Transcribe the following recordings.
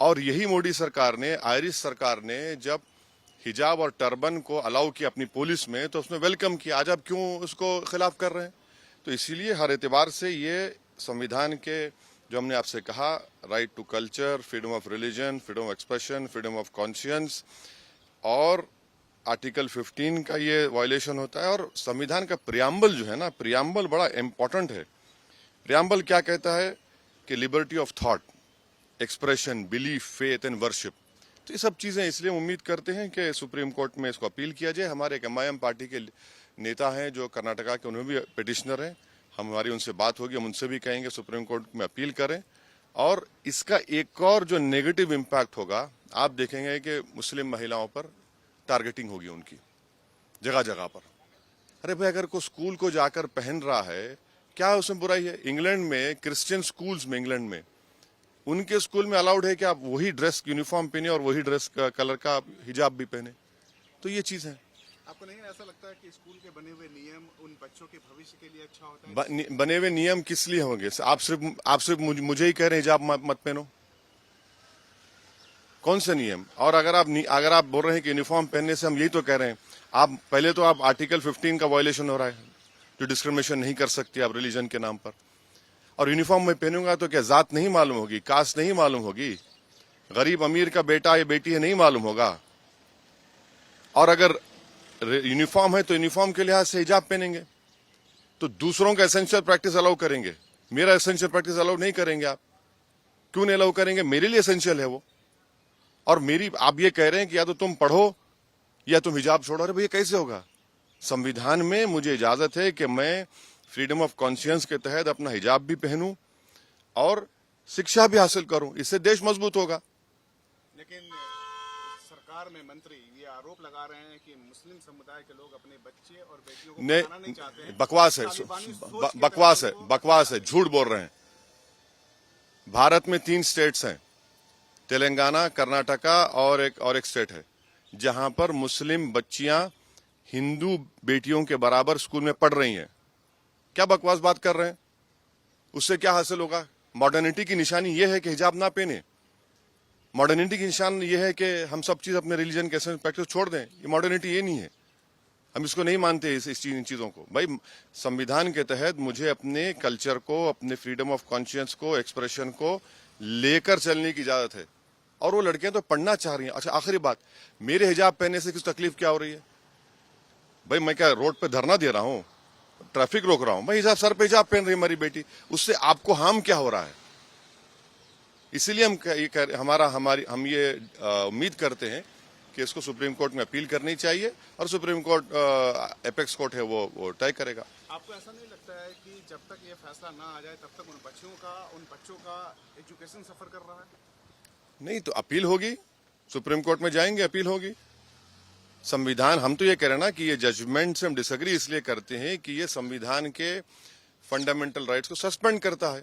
और यही मोदी सरकार ने, आयरिश सरकार ने जब हिजाब और टर्बन को अलाउ किया अपनी पुलिस में, तो उसने वेलकम किया। आज आप क्यों उसको खिलाफ कर रहे हैं? तो इसीलिए हर एतबार से ये संविधान के जो हमने आपसे कहा, right to culture, freedom of religion, freedom of expression, freedom of conscience, और आर्टिकल 15 का ये वायलेशन होता है। और संविधान का प्रियम्बल जो है ना, प्रियम्बल बड़ा इंपॉर्टेंट है। प्रियम्बल क्या कहता है कि liberty of thought, expression, belief, faith and worship. तो ये सब चीजें इसलिए उम्मीद करते हैं कि सुप्रीम कोर्ट में इसको अपील किया जाए। हमारे एक MIM पार्टी के नेता हैं जो कर्नाटका के, उन्हें भी पिटिशनर हैं, हमारी उनसे बात होगी, हम उनसे भी कहेंगे सुप्रीम कोर्ट में अपील करें। और इसका एक और जो नेगेटिव इम्पैक्ट होगा, आप देखेंगे कि मुस्लिम महिलाओं पर टारगेटिंग होगी उनकी जगह जगह पर। अरे भाई, अगर कोई स्कूल को जाकर पहन रहा है, क्या उसमें बुराई है? इंग्लैंड में क्रिश्चियन स्कूल्स में, इंग्लैंड में उनके स्कूल में अलाउड है कि आप वही ड्रेस यूनिफॉर्म पहने और वही ड्रेस का कलर का हिजाब भी पहने। तो ये चीज है। आपको नहीं ऐसा लगता है कि स्कूल के बने हुए नियम उन बच्चों के भविष्य के लिए अच्छा होता है? बने हुए नियम किस लिए होंगे? आप सिर्फ मुझे ही कह रहे हैं हिजाब मत पहनो? कौन से नियम? और अगर आप बोल रहे हैं कि यूनिफॉर्म पहनने से हम यही तो कह रहे हैं, आप पहले तो आप आर्टिकल 15 का वायलेशन हो रहा है, जो डिस्क्रिमिनेशन नहीं कर सकती आप रिलीजन के नाम पर। और यूनिफॉर्म में पहनूंगा तो क्या जात नहीं मालूम होगी, कास्ट नहीं मालूम होगी, गरीब अमीर का बेटा या बेटी है नहीं मालूम होगा? और अगर यूनिफॉर्म है तो यूनिफॉर्म के लिहाज से हिजाब पहनेंगे, तो दूसरों का एसेंशियल प्रैक्टिस अलाउ करेंगे, मेरा एसेंशियल प्रैक्टिस अलाउ नहीं करेंगे आप। क्यों नहीं अलाउ करेंगे? मेरे लिए एसेंशियल है वो। और आप ये कह रहे हैं कि या तो तुम पढ़ो या तुम हिजाब छोड़ो। अरे भैया, कैसे होगा? संविधान में मुझे इजाजत है कि मैं फ्रीडम ऑफ कॉन्शियंस के तहत अपना हिजाब भी पहनूं और शिक्षा भी हासिल करूं। इससे देश मजबूत होगा। लेकिन सरकार में मंत्री ये आरोप लगा रहे हैं कि मुस्लिम समुदाय के लोग अपने बच्चे और बेटियों को पढ़ाना नहीं चाहते हैं। बकवास है, झूठ बोल रहे हैं। भारत में 3 स्टेट्स हैं, तेलंगाना, कर्नाटका और एक स्टेट है, जहां पर मुस्लिम बच्चियां हिंदू बेटियों के बराबर स्कूल में पढ़ रही हैं। क्या बकवास बात कर रहे हैं? उससे क्या हासिल होगा? मॉडर्निटी की निशानी यह है कि हिजाब ना पहने। मॉडर्निटी की निशान यह है कि हम सब चीज अपने रिलीजन के प्रैक्टिस छोड़ दें। ये मॉडर्निटी ये नहीं है, हम इसको नहीं मानते इन चीजों को। भाई, संविधान के तहत मुझे अपने कल्चर को, अपने फ्रीडम ऑफ कॉन्शियंस को, एक्सप्रेशन को लेकर चलने की इजाजत है। और वो लड़कियां तो पढ़ना चाह रही हैं। अच्छा, आखिरी बात, मेरे हिजाब पहनने से किस तकलीफ क्या हो रही है? भाई, मैं क्या रोड पे धरना दे रहा हूं, ट्रैफिक रोक रहा हूं? भाई, हिजाब, सर पे हिजाब पहन रही है हमारी बेटी, उससे आपको हार्म क्या हो रहा है? इसीलिए हम ये उम्मीद करते हैं कि इसको सुप्रीम कोर्ट में अपील करनी चाहिए और सुप्रीम कोर्ट, एपेक्स कोर्ट है, वो तय करेगा। आपको ऐसा नहीं लगता है कि जब तक ये फैसला ना आ जाए तब तक उन बच्चों का एजुकेशन सफर कर रहा है? नहीं तो अपील होगी, सुप्रीम कोर्ट में जाएंगे, अपील होगी। संविधान, हम तो ये कह रहे हैं ना कि ये जजमेंट से हम डिसएग्री इसलिए करते हैं कि ये संविधान के फंडामेंटल राइट्स को सस्पेंड करता है।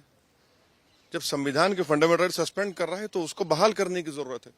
जब संविधान के फंडामेंटल राइट सस्पेंड कर रहा है तो उसको बहाल करने की जरूरत है।